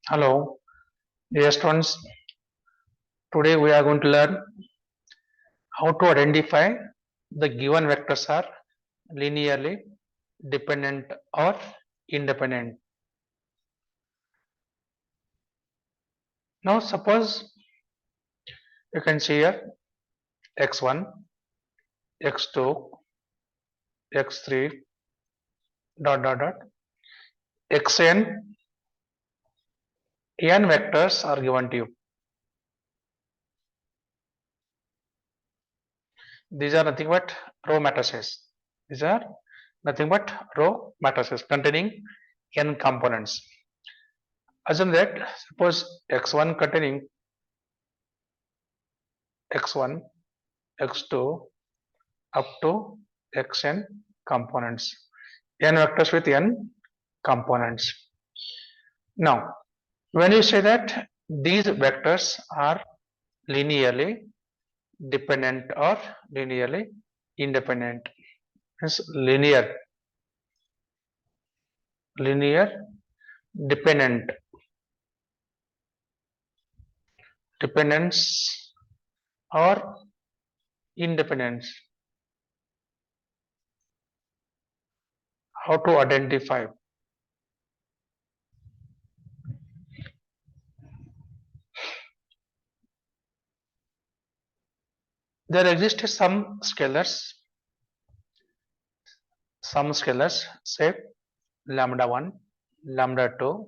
Hello, dear students. Today we are going to learn how to identify the given vectors are linearly dependent or independent. Now suppose you can see here x1, x2, x3 dot dot dot xn n vectors are given to you. These are nothing but row matrices. These are nothing but row matrices containing n components. Assume that suppose x1 containing x1, x2 up to xn components, n vectors with n components. Now, when you say that these vectors are linearly dependent or linearly independent, means linear dependent, dependence or independence. How to identify? There existed some scalars say lambda 1, lambda 2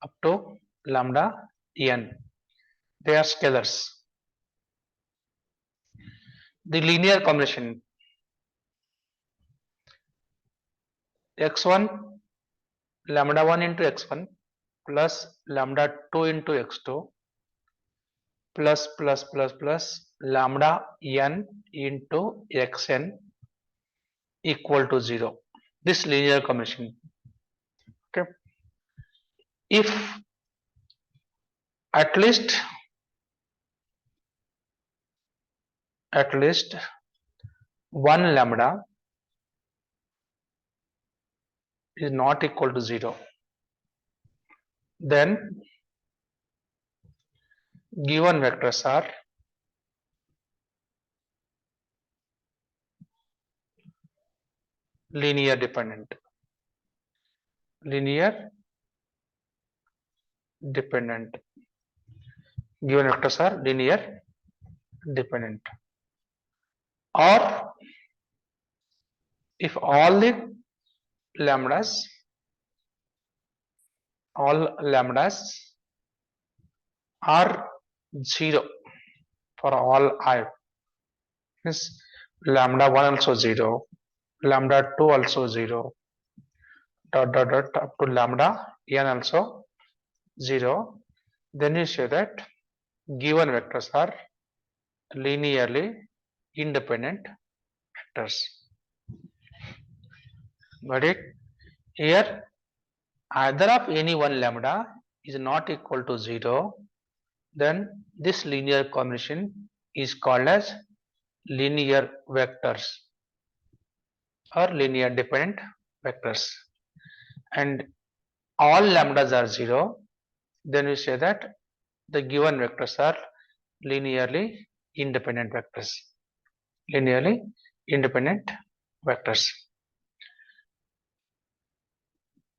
up to lambda n. They are scalars. The linear combination x1 lambda 1 into x1 plus lambda 2 into x2 plus lambda n into xn equal to 0. This linear combination. Okay. If at least one lambda is not equal to 0, then given vectors are linear dependent. Linear dependent. Given vectors are linear dependent. Or if all lambdas are 0 for all I, means lambda 1 also 0, lambda 2 also 0, dot dot dot up to lambda n also 0, then you say that given vectors are linearly independent vectors. Got it? Here either of any one lambda is not equal to 0, then this linear combination is called as linear vectors or linear dependent vectors. And all lambdas are 0, then we say that the given vectors are linearly independent vectors. Linearly independent vectors.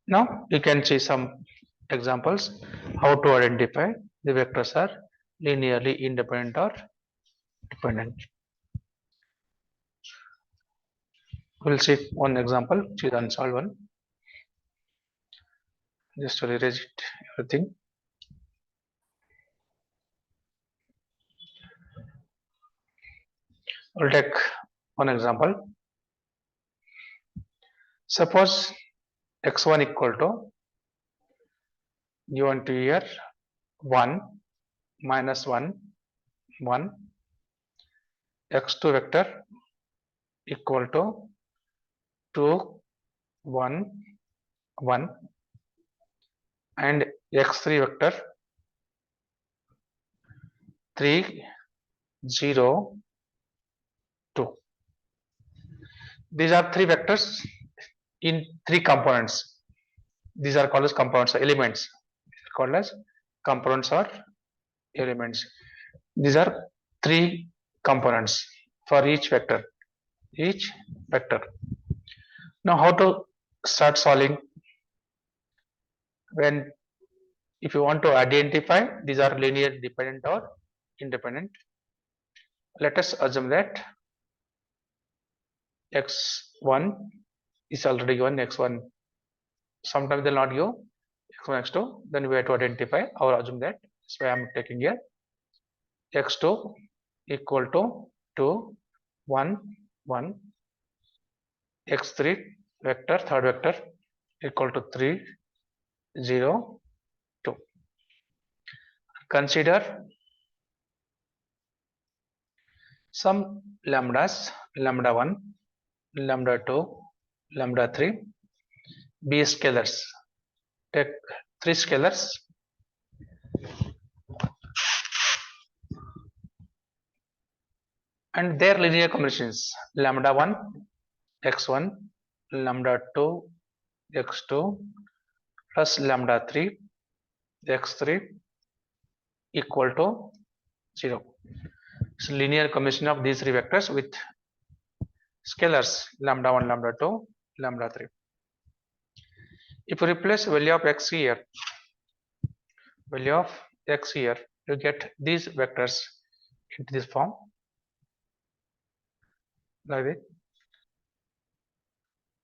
Now you can see some examples how to identify the vectors are linearly independent or dependent. We'll see one example which is unsolved one. Just to erase it everything. We'll take one example. Suppose x1 equal to given to here 1 minus 1 1, x2 vector equal to 2 1 1, and x3 vector 3 0 2. These are three vectors in three components. These are called as components, elements. called as components or elements. These are three components for each vector. Now how to start solving when if you want to identify these are linear dependent or independent. Let us assume that x1 is already given, x1 sometimes they'll not give x1 x2, then we have to identify or assume that. So I am taking here x2 equal to 2 1 1, x3 vector third vector equal to 3 0 2. Consider some lambdas, lambda 1, lambda 2, lambda 3 be scalars. Take three scalars and their linear combinations lambda 1 x1 lambda 2 x2 plus lambda 3 x3 equal to 0. So linear combination of these three vectors with scalars lambda 1 lambda 2 lambda 3. If you replace value of x here, you get these vectors into this form like this.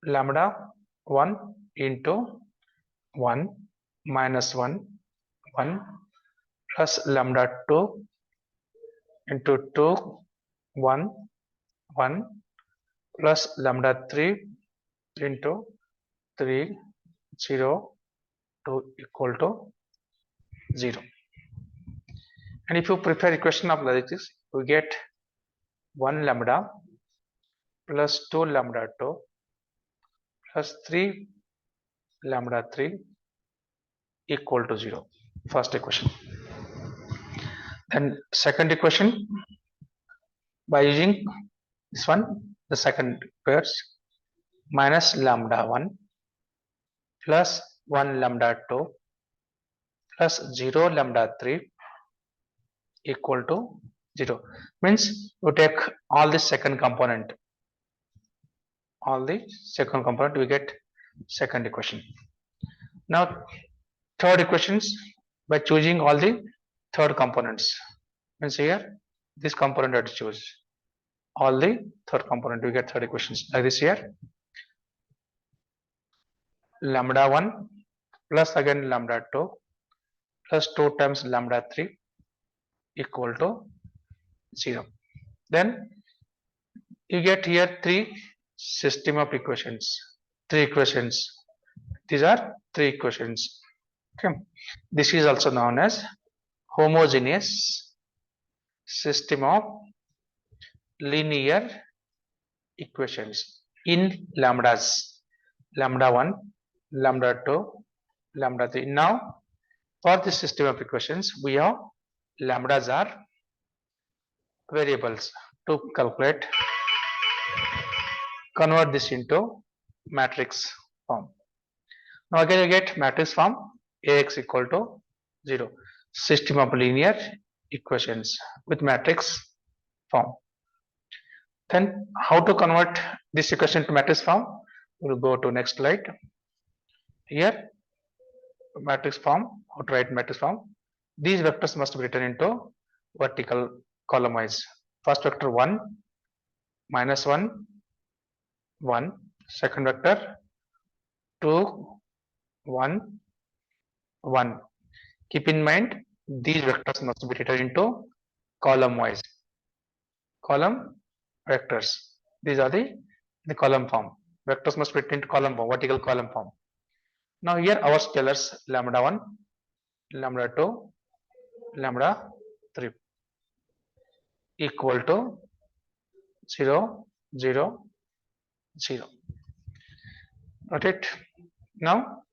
Lambda 1 into 1 minus 1 1 plus lambda 2 into 2 1 1 plus lambda 3 into 3 0 2 equal to 0. And if you prepare equation of logistics, you get 1 lambda plus 2 lambda 2 plus 3 lambda 3 equal to 0. First equation. Then second equation, by using this one, the second pairs, minus lambda 1 plus 1 lambda 2 plus 0 lambda 3 equal to 0. Means you take all the second component, we get second equation. Now third equations, by choosing all the third components, means here this component that choose all the third component, we get third equations like this here. Lambda 1 plus again lambda 2 plus 2 times lambda 3 equal to 0. Then you get here three system of equations, these are three equations. Okay, this is also known as homogeneous system of linear equations in lambdas, lambda 1 lambda 2 lambda 3. Now for this system of equations, we have lambdas are variables to calculate, convert this into matrix form. Now again you get matrix form Ax equal to 0, system of linear equations with matrix form. Then how to convert this equation to matrix form? We will go to next slide. Here matrix form, how to write matrix form. These vectors must be written into vertical column wise. First vector 1 minus 1 1, second vector 2 1 1. Keep in mind these vectors must be written into column wise, column vectors. These are the column form. Vectors must be written into column form, vertical column form. Now here our scalars lambda 1 lambda 2 lambda 3 equal to 0 0 0. Got it? Now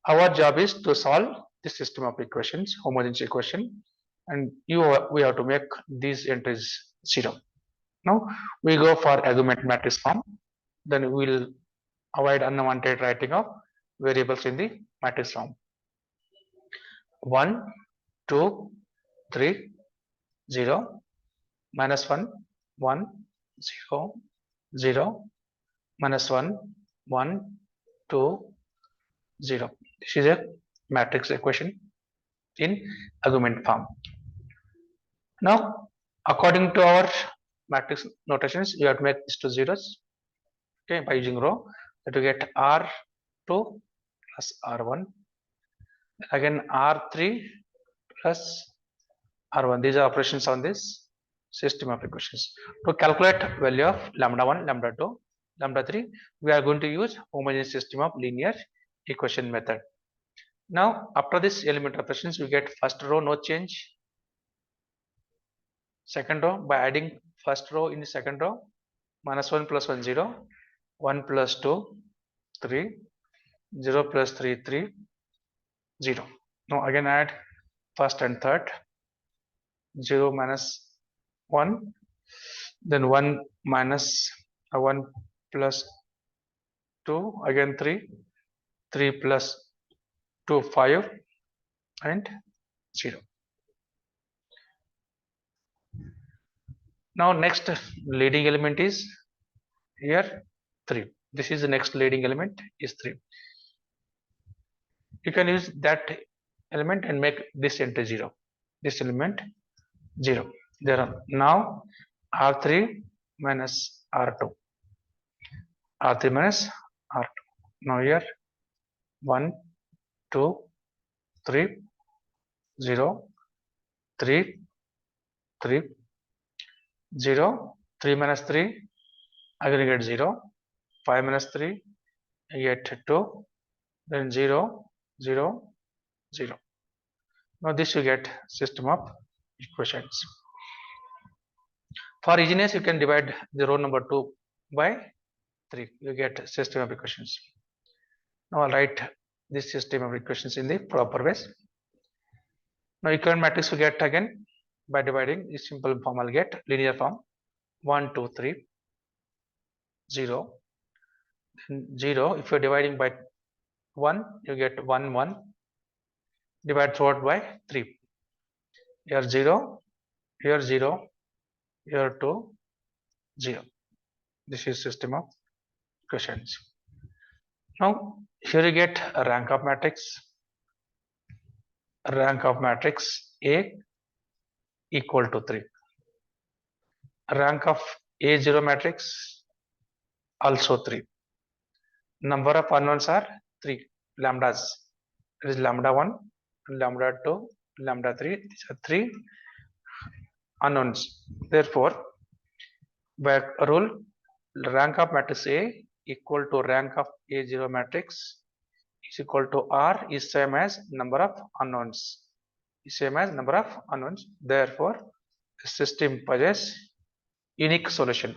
our job is to solve this system of equations, homogeneous equation, and we have to make these entries 0. Now we go for argument matrix form, then we will avoid unwanted writing of variables in the matrix form. 1, 2, 3, 0, minus 1, 1, 0, 0, minus 1, 1, 2, 0. This is a matrix equation in argument form. Now, according to our matrix notations, you have to make this to zeros. Okay, by using row, that you get R2 plus R1, again R3 plus R1. These are operations on this system of equations. To calculate value of lambda 1, lambda 2, lambda 3, we are going to use homogeneous system of linear equation method. Now, after this element operations, we get first row no change, second row by adding first row in the second row, minus 1 plus 1 0, 1 plus 2 3, 0 plus 3 3, 0. Now again add first and third, 0 minus 1, then 1 minus 1 plus 2, again 3, 3 plus 2 5, and 0. Now next leading element is here 3. This is the next leading element is 3. You can use that element and make this entry 0. This element 0. There are now R3 minus R2. R3 minus R2. Now here 1, 2, 3, 0, 3, 3, 0, 3 minus 3, again you get 0, 5 minus 3, you get 2, then 0, 0, 0. Now this you get system of equations. For easiness, you can divide the row number 2 by 3. You get system of equations. Now I'll write this system of equations in the proper ways. Now equivalent matrix we get again by dividing this simple form. I'll get linear form 1, 2, 3, 0, then 0. If you're dividing by 1, you get 1, 1. Divide throughout by 3. Here 0, here 0, here 2, 0. This is system of equations. Now here you get a rank of matrix. Rank of matrix A equal to 3. Rank of A0 matrix also 3. Number of unknowns are 3 lambdas. It is lambda 1, lambda 2, lambda 3. These are 3 unknowns. Therefore, by rule, rank of matrix A equal to rank of A0 matrix is equal to R is same as number of unknowns. Is same as number of unknowns. Therefore, the system possesses unique solution.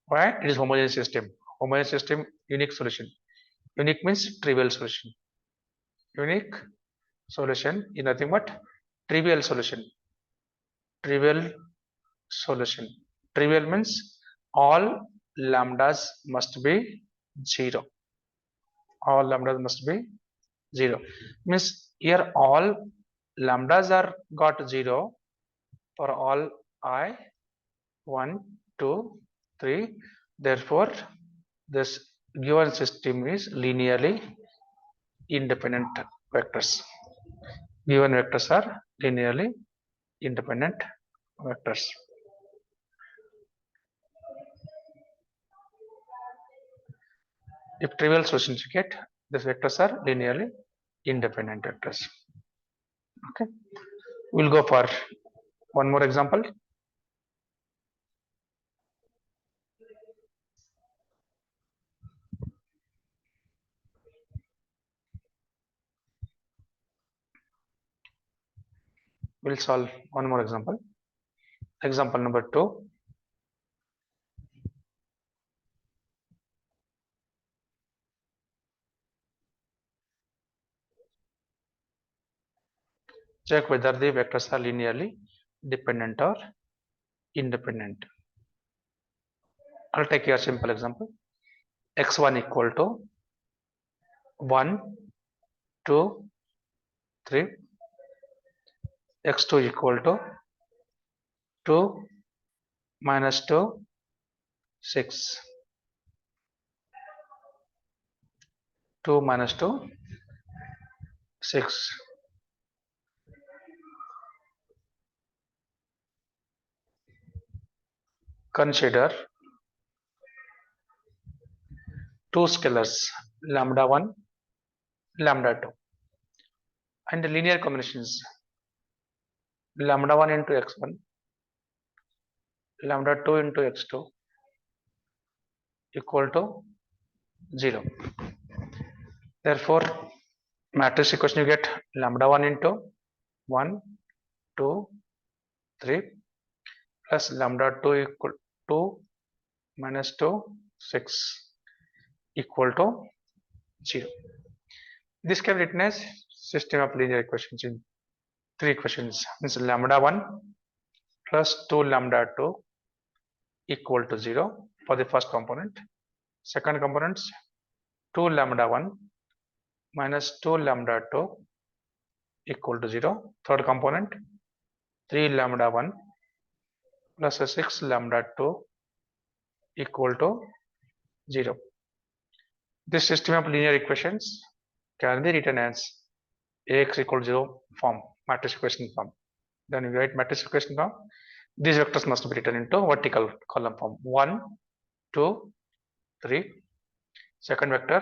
Why? It is homogeneous system. Homogeneous system, unique solution. Unique means trivial solution. Unique solution is nothing but trivial solution. Trivial solution. Trivial means all lambdas must be 0. All lambdas must be 0. Means here all lambdas are got 0 for all I 1, 2, 3. Therefore, this given system is linearly independent vectors. Given vectors are linearly independent vectors. If trivial solutions you get, these vectors are linearly independent vectors. Okay, we'll go for one more example. We'll solve one more example. Example number 2. Check whether the vectors are linearly dependent or independent. I'll take your simple example. X1 equal to 1, 2, 3. x2 equal to 2 minus 2 6, 2 minus 2 6. Consider two scalars lambda 1, lambda 2, and the linear combinations lambda 1 into x1, lambda 2 into x2 equal to 0. Therefore, matrix equation you get lambda 1 into 1, 2, 3 plus lambda 2 equal 2 minus 2, 6 equal to 0. This can be written as system of linear equations in three equations, means lambda 1 plus 2 lambda 2 equal to 0 for the first component. Second component 2 lambda 1 minus 2 lambda 2 equal to 0. Third component 3 lambda 1 plus 6 lambda 2 equal to 0. This system of linear equations can be written as Ax equal to 0 form, matrix equation form. Then you write matrix equation form. These vectors must be written into vertical column form 1, 2, 3. Second vector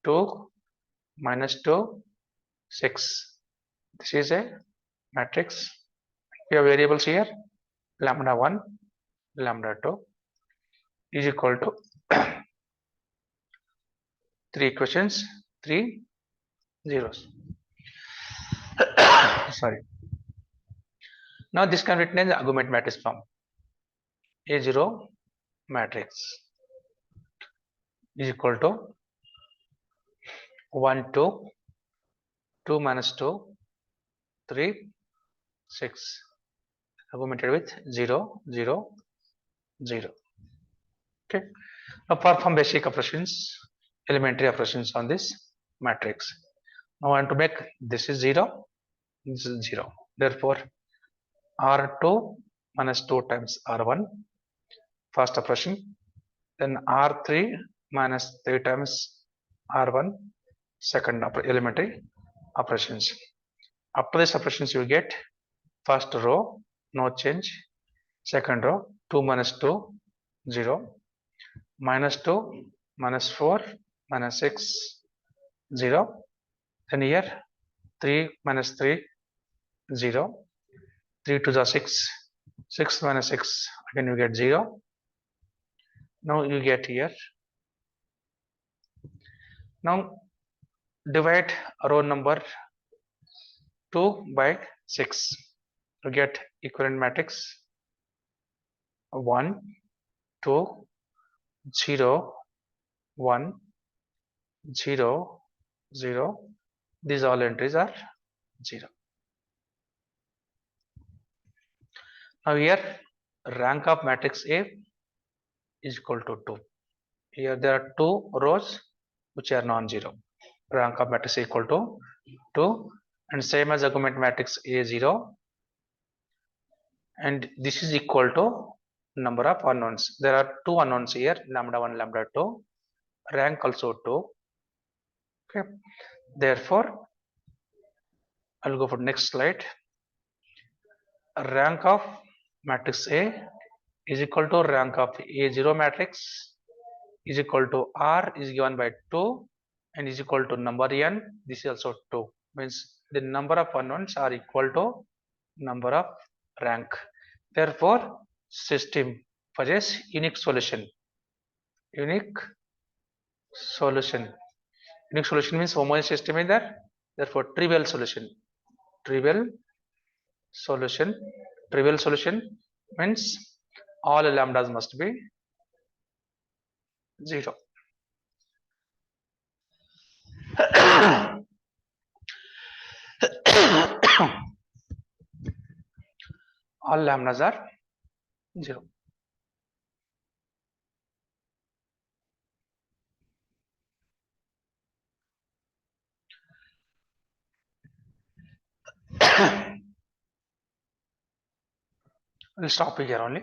2 minus 2, 6. This is a matrix. We have variables here lambda 1, lambda 2 is equal to 3 equations, 3 zeros. Sorry. Now this can be written as argument matrix form. A0 matrix is equal to 1, 2, 2 minus 2, 3, 6. Augmented with 0, 0, 0. Okay. Now perform basic operations, elementary operations on this matrix. Now I want to make this is 0, this is 0. Therefore, R2 minus 2 times R1, first operation. Then R3 minus 3 times R1, second elementary operations. After these operations, you get first row, no change. Second row, 2 minus 2, 0. Minus 2, minus 4, minus 6, 0. Then here, 3 minus 3, 0. 3 to the 6, 6 minus 6, again you get 0. Now you get here. Now divide row number 2 by 6 to get equivalent matrix 1, 2, 0, 1, 0, 0. These all entries are 0. Now here rank of matrix A is equal to 2. Here there are 2 rows which are non-zero. Rank of matrix A equal to 2, and same as argument matrix A0, and this is equal to number of unknowns. There are 2 unknowns here, lambda 1, lambda 2, rank also 2. Okay. Therefore, I'll go for next slide. Rank of matrix A is equal to rank of A0 matrix is equal to R is given by 2 and is equal to number n. This is also 2. Means the number of unknowns are equal to number of rank. Therefore, system possesses unique solution. Unique solution. Unique solution means homogeneous system is there. Therefore, trivial solution. Trivial solution. Trivial solution means all lambdas must be 0. All lambdas are 0. We'll stop here only.